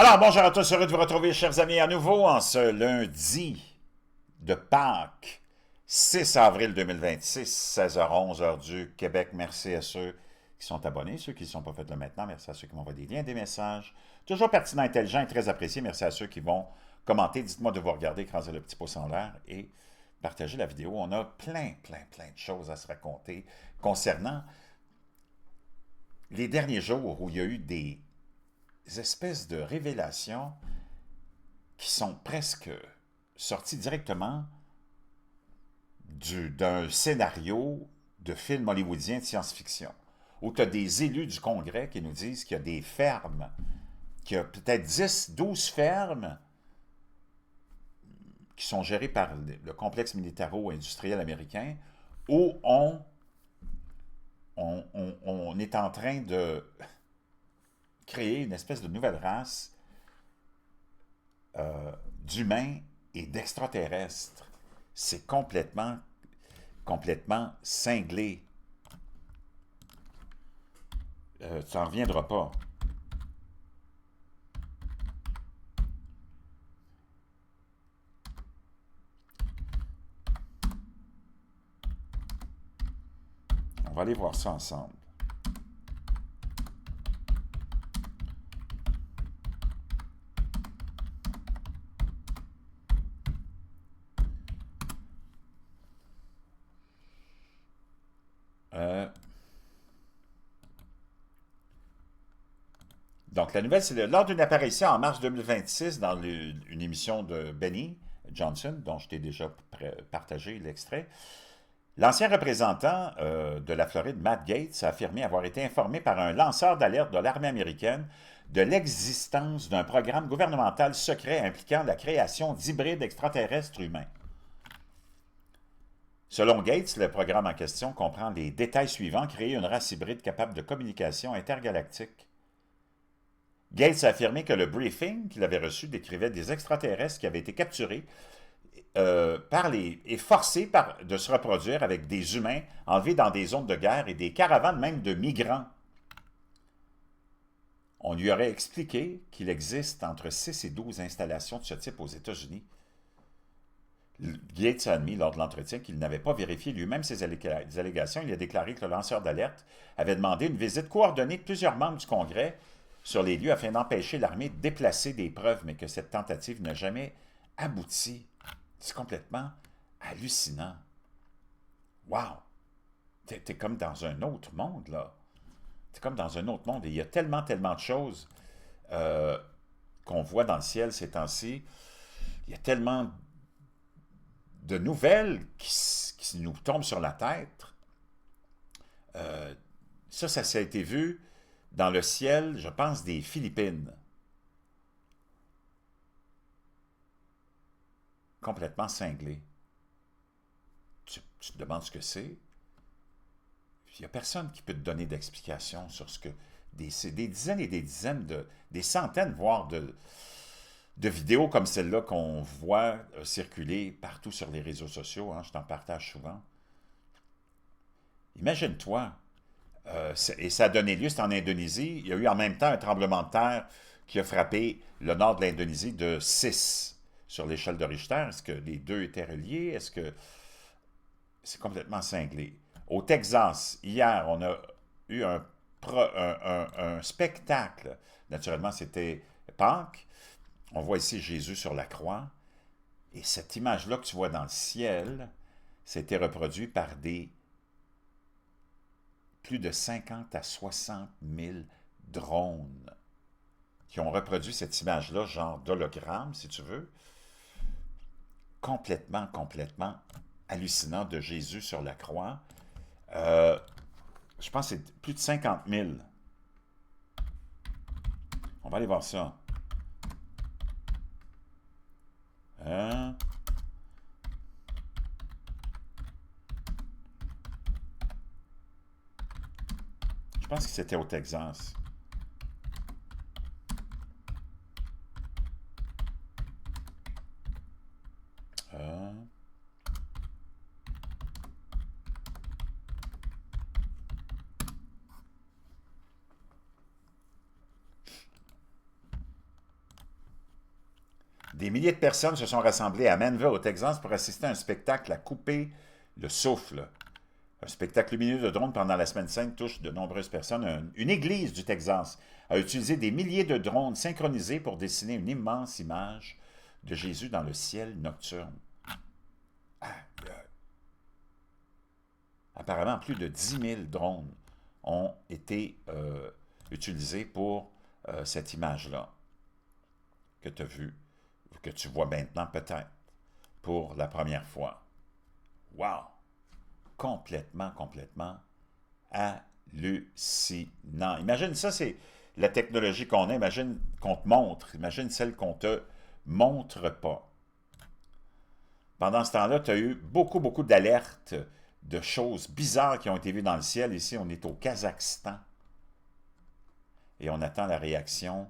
Alors, bonjour à tous, heureux de vous retrouver, chers amis, à nouveau en ce lundi de Pâques, 6 avril 2026, 16h11, heure du Québec. Merci à ceux qui sont abonnés, ceux qui ne sont pas faits là maintenant. Merci à ceux qui m'envoient des liens, des messages. Toujours pertinent, intelligent et très apprécié. Merci à ceux qui vont commenter. Dites-moi de vous regarder, écraser le petit pouce en l'air et partager la vidéo. On a plein de choses à se raconter concernant les derniers jours où il y a eu des espèces de révélations qui sont presque sorties directement d'un scénario de film hollywoodien de science-fiction, où tu as des élus du Congrès qui nous disent qu'il y a des fermes, qu'il y a peut-être 10, 12 fermes qui sont gérées par le complexe militaro-industriel américain, où on est en train de créer une espèce de nouvelle race d'humains et d'extraterrestres. C'est complètement cinglé. Tu n'en reviendras pas. On va aller voir ça ensemble. Donc, la nouvelle, c'est lors d'une apparition en mars 2026 dans une émission de Benny Johnson, dont je t'ai déjà partagé l'extrait, l'ancien représentant de la Floride, Matt Gaetz, a affirmé avoir été informé par un lanceur d'alerte de l'armée américaine de l'existence d'un programme gouvernemental secret impliquant la création d'hybrides extraterrestres humains. Selon Gates, le programme en question comprend les détails suivants: créer une race hybride capable de communication intergalactique. Gates a affirmé que le briefing qu'il avait reçu décrivait des extraterrestres qui avaient été capturés et forcés de se reproduire avec des humains enlevés dans des zones de guerre et des caravanes même de migrants. On lui aurait expliqué qu'il existe entre 6 et 12 installations de ce type aux États-Unis. Gates a admis lors de l'entretien qu'il n'avait pas vérifié lui-même ces allégations. Il a déclaré que le lanceur d'alerte avait demandé une visite coordonnée de plusieurs membres du Congrès sur les lieux afin d'empêcher l'armée de déplacer des preuves, mais que cette tentative n'a jamais abouti. C'est complètement hallucinant. Wow! T'es comme dans un autre monde, là. T'es comme dans un autre monde. Et il y a tellement de choses qu'on voit dans le ciel ces temps-ci. Il y a tellement de nouvelles qui nous tombent sur la tête. Ça a été vu dans le ciel, je pense, des Philippines. Complètement cinglé. Tu te demandes ce que c'est. Il n'y a personne qui peut te donner d'explication sur ce que... C'est des dizaines et des dizaines, des centaines, voire de vidéos comme celle-là qu'on voit circuler partout sur les réseaux sociaux. Hein, je t'en partage souvent. Imagine-toi, et ça a donné lieu, c'est en Indonésie, il y a eu en même temps un tremblement de terre qui a frappé le nord de l'Indonésie de 6 sur l'échelle de Richter. Est-ce que les deux étaient reliés? Est-ce que... C'est complètement cinglé. Au Texas, hier, on a eu un spectacle. Naturellement, c'était Pâques. On voit ici Jésus sur la croix. Et cette image-là que tu vois dans le ciel, c'était reproduit par plus de 50 à 60 000 drones qui ont reproduit cette image-là, genre d'hologramme, si tu veux. Complètement hallucinant de Jésus sur la croix. Je pense que c'est plus de 50 000. On va aller voir ça. Je pense que c'était au Texas. Des milliers de personnes se sont rassemblées à Manville, au Texas, pour assister à un spectacle à couper le souffle. Un spectacle lumineux de drones pendant la Semaine Sainte touche de nombreuses personnes. Une église du Texas a utilisé des milliers de drones synchronisés pour dessiner une immense image de Jésus dans le ciel nocturne. Apparemment, plus de 10 000 drones ont été utilisés pour cette image-là que tu as vue, que tu vois maintenant peut-être pour la première fois. Wow! Complètement hallucinant. Imagine, ça c'est la technologie qu'on a, imagine qu'on te montre, imagine celle qu'on te montre pas. Pendant ce temps-là, tu as eu beaucoup d'alertes de choses bizarres qui ont été vues dans le ciel. Ici, on est au Kazakhstan. Et on attend la réaction,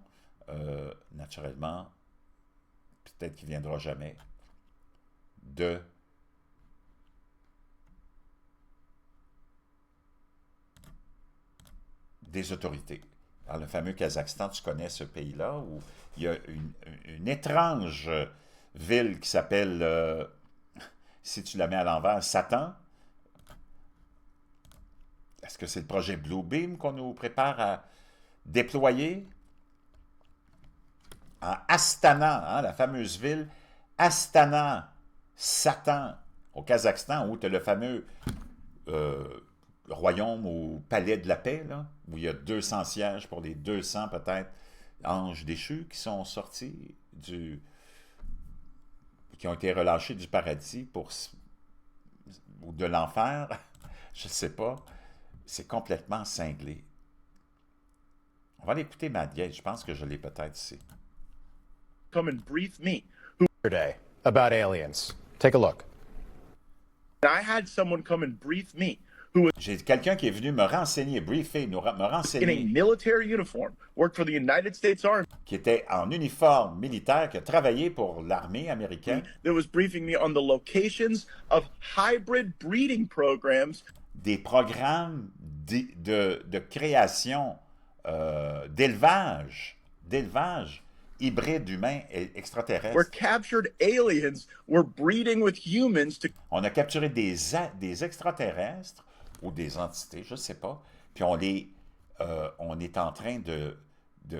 naturellement, peut-être qu'il ne viendra jamais, des autorités. Dans le fameux Kazakhstan, tu connais ce pays-là, où il y a une étrange ville qui s'appelle, si tu la mets à l'envers, Satan. Est-ce que c'est le projet Bluebeam qu'on nous prépare à déployer? En Astana, hein, la fameuse ville Astana, Satan, au Kazakhstan, où tu as le fameux royaume ou palais de la paix, là, où il y a 200 sièges pour les 200 peut-être anges déchus qui sont sortis qui ont été relâchés du paradis ou de l'enfer, je ne sais pas. C'est complètement cinglé. On va l'écouter, Matt Gaetz. Je pense que je l'ai peut-être ici. Come and brief me. Today about aliens. Take a look. I had someone come and brief me who was J'ai quelqu'un qui est venu me renseigner, briefer, me in a renseigner, military uniform, worked for the United States Army, qui était en uniforme militaire, qui a travaillé pour l'armée américaine, that was briefing me on the locations of hybrid breeding programs des programmes de création, d'élevage hybride humain et where extraterrestre. captured aliens were breeding with humans to On a capturé des extraterrestres ou des entités, je ne sais pas, puis on est en train de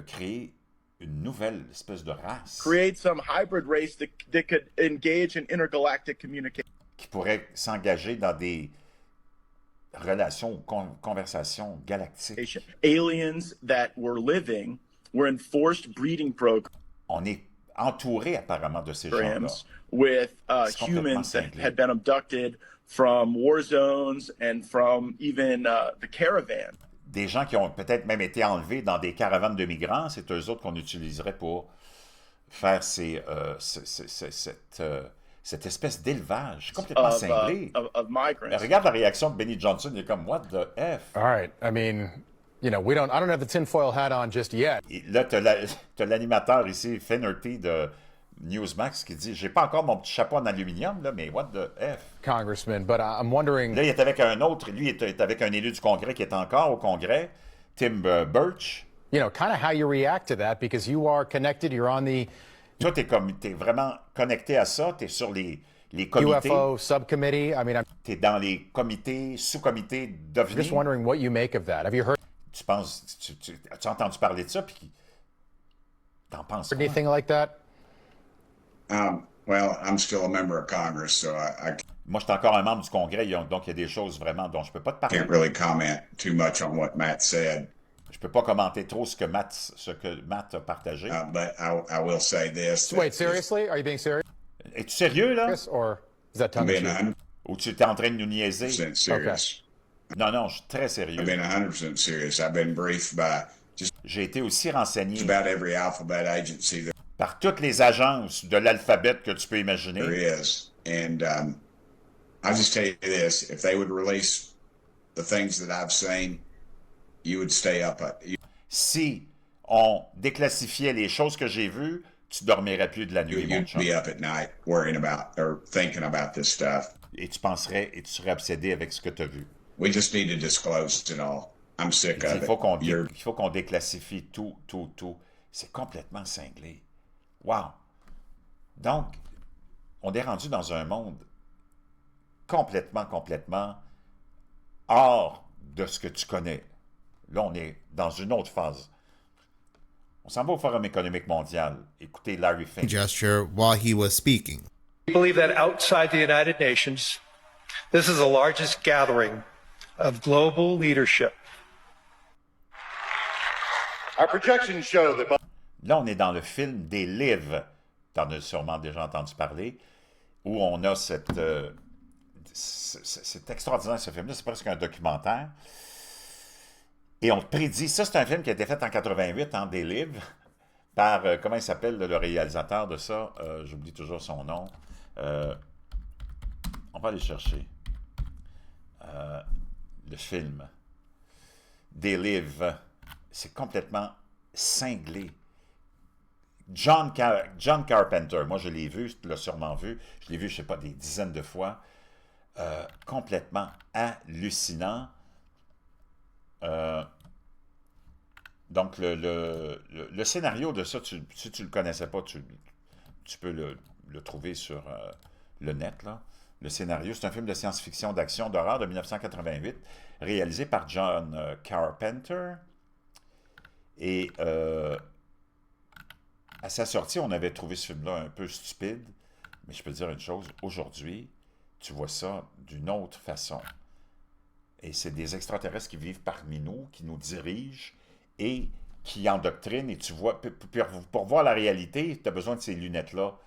créer une nouvelle espèce de race create some hybrid race that could engage in intergalactic communication. qui pourrait s'engager dans des relations ou conversations galactiques. Aliens that were living were in forced breeding On est entouré apparemment de ces gens-là. programs with C'est complètement humans that cinglé. had been abducted from war zones and from even the caravan. Des gens qui ont peut-être même été enlevés dans des caravanes de migrants, c'est eux autres qu'on utiliserait pour faire cette espèce d'élevage complètement cinglé. Of migrants. Mais regarde la réaction de Benny Johnson, il est comme « What the F? All right. I mean, you know, I don't have the tinfoil hat on just yet. » Et là, tu as l'animateur ici, Finnerty de Newsmax, qui dit « J'ai pas encore mon petit chapeau en aluminium, là, mais what the F? » Congressman, but I'm wondering. Là, il est avec un autre, lui, il est avec un élu du Congrès qui est encore au Congrès, Tim Burch. You know, kind of how you react to that because you are connected. You're on the Toi, t'es vraiment connecté à ça, t'es sur les comités, UFO subcommittee. I mean, I'm t'es dans les comités, sous-comités just d'OVNI. wondering what you make of that. Have you heard Tu penses, as entendu parler de ça, puis t'en penses quoi? anything like that? Well, I'm still a member of Congress, so I Moi, je suis encore un membre du Congrès, donc il y a des choses vraiment dont je peux pas te parler. can't really comment too much on what Matt said. Je peux pas commenter trop ce que Matt a partagé. But I will say this. Wait, seriously? Are you being serious, Es-tu sérieux, là? or is that I'm tongue in being cheek? 100% Ou tu étais en train de nous niaiser? serious. Non, je suis très sérieux. I've been 100% serious. I've been briefed by just J'ai été aussi renseigné about every alphabet agency there par toutes les agences de l'alphabet que tu peux imaginer. is. And I'll just tell you this. If they would release the things that I've seen, you would stay up. Si on déclassifiait les choses que j'ai vues, tu dormirais plus de la nuit, mon You'd chum. be up at night worrying about or thinking about this stuff. Et tu serais obsédé avec ce que tu as vu. We just need to disclose it all. I'm sick Il of faut qu'on it. il faut qu'on déclassifie tout. C'est complètement cinglé. Wow! Donc, on est rendu dans un monde complètement hors de ce que tu connais. Là, on est dans une autre phase. On s'en va au Forum économique mondial. Écoutez Larry Fink. Gesture while he was speaking. We believe that outside the United Nations, this is the largest gathering of global leadership. Our projections show that. Là, on est dans le film des livres. Tu en as sûrement déjà entendu parler, où on a cette... c'est extraordinaire, ce film-là. C'est presque un documentaire. Et on prédit... Ça, c'est un film qui a été fait en 88, hein, des livres, par... comment il s'appelle, le réalisateur de ça? J'oublie toujours son nom. On va aller chercher. Le film. Des livres. C'est complètement cinglé. John Carpenter, moi je l'ai vu, tu l'as sûrement vu, je l'ai vu, je ne sais pas, des dizaines de fois, complètement hallucinant. Donc le scénario de ça, si tu ne le connaissais pas, tu peux le trouver sur le net, là. Le scénario, c'est un film de science-fiction d'action d'horreur de 1988, réalisé par John Carpenter. Et à sa sortie, on avait trouvé ce film-là un peu stupide, mais je peux te dire une chose, aujourd'hui, tu vois ça d'une autre façon. Et c'est des extraterrestres qui vivent parmi nous, qui nous dirigent et qui endoctrinent. Et tu vois, pour voir la réalité, tu as besoin de ces lunettes-là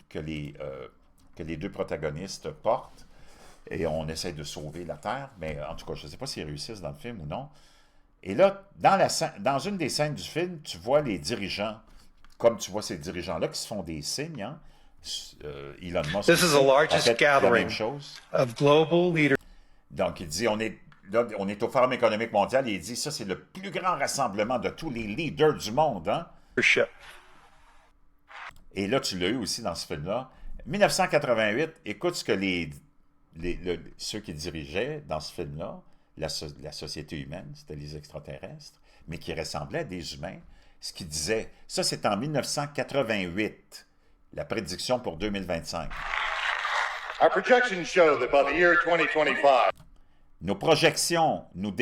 que les deux protagonistes portent. Et on essaie de sauver la Terre, mais en tout cas, je ne sais pas s'ils réussissent dans le film ou non. Et là, dans une des scènes du film, tu vois les dirigeants, comme tu vois ces dirigeants-là qui se font des signes, hein? Elon Musk This is the largest a fait la gathering même chose. of global leaders. Donc, il dit, on est au Forum économique mondial, et il dit, ça, c'est le plus grand rassemblement de tous les leaders du monde, hein? Et là, tu l'as eu aussi dans ce film-là. 1988, écoute ce que ceux qui dirigeaient dans ce film-là, la société humaine, c'était les extraterrestres, mais qui ressemblaient à des humains, ce qu'ils disaient. Ça, c'est en 1988, la prédiction pour 2025. Our projections show that by the year 2025, nos projections nous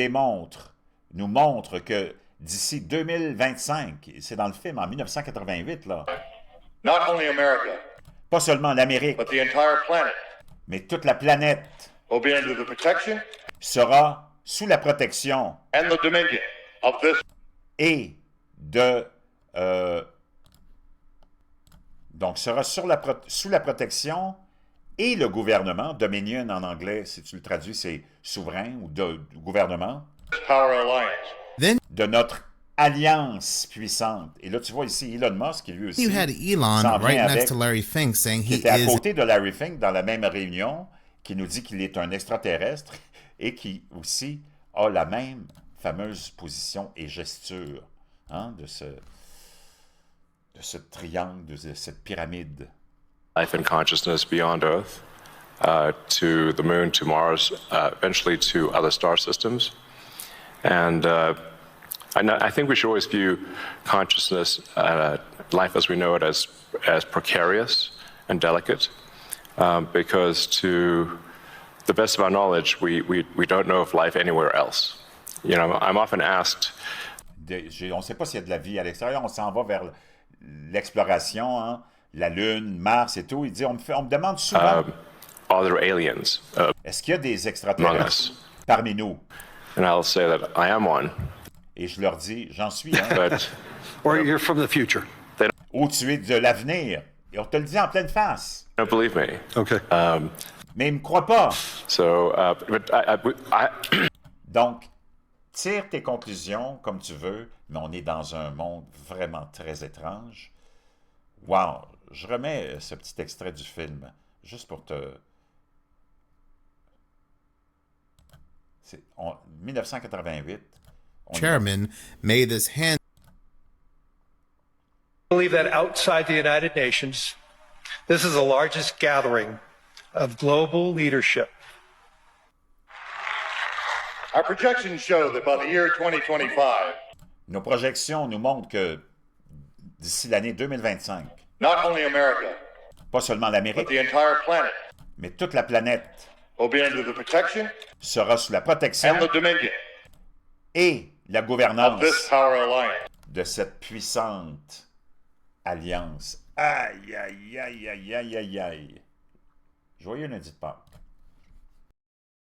montrent que d'ici 2025, c'est dans le film, en 1988, là, not only America, pas seulement l'Amérique, but the entire planet mais toute la planète will be under the protection sera sous la protection and the dominion of this. et donc sera sous la protection et le gouvernement, Dominion en anglais, si tu le traduis, c'est souverain ou gouvernement, Power alliance. de notre alliance puissante. Et là, tu vois ici Elon Musk, qui lui aussi You had Elon s'en vient right avec, next to Larry Fink saying qui he était à is côté de Larry Fink dans la même réunion, qui nous dit qu'il est un extraterrestre et qui aussi a la même fameuse position et gesture, hein, de ce triangle, de cette pyramide. Life and consciousness beyond Earth, to the moon, to Mars, eventually to other star systems. And I think we should always view consciousness, life as we know it, as precarious and delicate, because to the best of our knowledge, we don't know of life anywhere else. You know, I'm often asked. On ne sait pas s'il y a de la vie à l'extérieur, on s'en va vers l'exploration, hein, la Lune, Mars et tout. Il dit, on me demande souvent, are there aliens est-ce qu'il y a des extraterrestres parmi nous? And I'll say that I am one. Et je leur dis, j'en suis un. But Or you're from the future. Ou tu es de l'avenir. Et on te le dit en pleine face. they don't believe me. Okay. Mais ils ne me croient pas. So, but I Donc, tire tes conclusions comme tu veux, mais on est dans un monde vraiment très étrange. Wow! Je remets ce petit extrait du film, juste pour te... C'est 1988. chairman made this hand I believe that outside the United Nations, this is the largest gathering of global leadership. Our projections show that by the year 2025, Nos projections nous montrent que d'ici l'année 2025, not only America, pas seulement but l'Amérique, the entire planet, mais toute la planète will be under the protection sera sous la protection and the dominion et la of gouvernance this power alliance. de cette puissante alliance. Aïe, aïe, aïe, aïe, aïe, aïe, aïe. Joyeux lundi de Pâques.